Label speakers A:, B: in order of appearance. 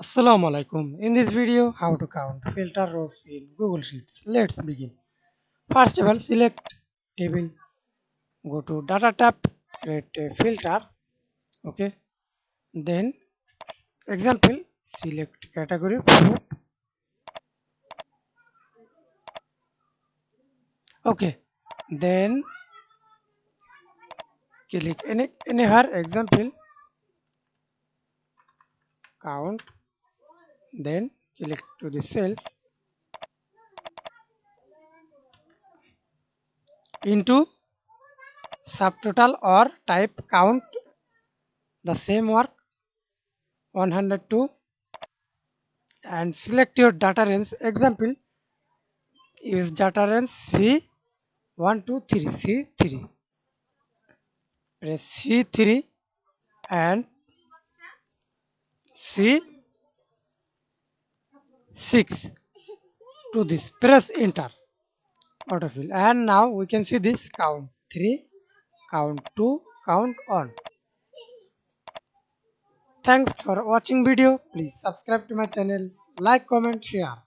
A: Assalamu Walaikum. In this video, how to count filter rows in Google Sheets. Let's begin. First of all, select table, go to data tab, create a filter. Okay. Then example, select category fruit. Okay. Then click any her example count. Then click to the cells into subtotal or type count the same work 102 and select your data range. Example, use data range C1 2 3 C3. Press C3 and C6 to this. Press enter. Autofill. And now we can see this count 3, count 2, count on. Thanks for watching video. Please subscribe to my channel, like, comment, share.